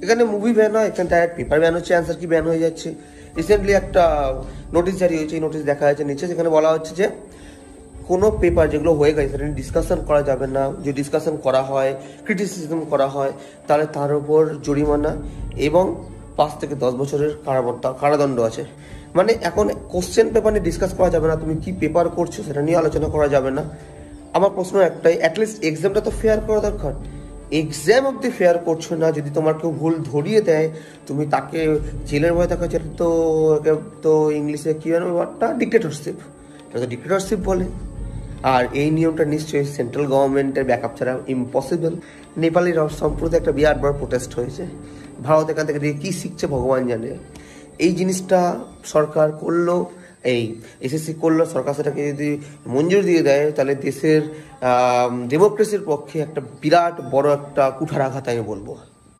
এখানে movie ban হয়, এখানে ডাইরেক্ট পেপার ব্যান হচ্ছে, অ্যান্সার কি ব্যান হয়ে যাচ্ছে। রিসেন্টলি একটা নোটিশ জারি হয়েছে, এই নোটিশ দেখা যাচ্ছে নিচে, যেখানে বলা হচ্ছে যে কোনো পেপার যেগুলো হয়ে গেছে সেটা নিয়ে ডিসকাশন করা যাবে না, যদি ডিসকাশন করা হয়, ক্রিটিসিজম করা হয়, তাহলে তার উপর জরিমানা এবং 5 থেকে 10 বছরের কারাদণ্ড আছে। মানে এখন কোশ্চেন পেপার নিয়ে ডিসকাস করা যাবে না, তুমি কি পেপার করছো সেটা নিয়ে আলোচনা করা যাবে না। আমার প্রশ্ন একটাই, অ্যাটলিস্ট এক্সামটা তো ফেয়ার করা দরকার। এক্সাম অব্দি ফেয়ার করছো না, যদি তোমার কেউ ভুল ধরিয়ে দেয় তুমি তাকে জেলের ভয় থাকা, সেটা তো তো ইংলিশে কী জানো ব্যাপারটা, ডিক্টেটরশিপ, এটা তো ডিক্টেটরশিপ বলে। আর এই নিয়মটা নিশ্চয়ই সেন্ট্রাল গভর্নমেন্টের ব্যাকআপ ছাড়া ইম্পসিবল। নেপালের সম্প্রতি একটা বিরাট বড় প্রোটেস্ট হয়েছে, ভারত এখান থেকে কী শিখছে ভগবান জানে। এই জিনিসটা সরকার করলো, এই এসএসসি করলো, সরকার সেটাকে যদি মঞ্জুর দিয়ে দেয় তাহলে দেশের ডেমোক্রেসির পক্ষে একটা বিরাট বড় একটা কুঠারাঘাত আমি বলবো।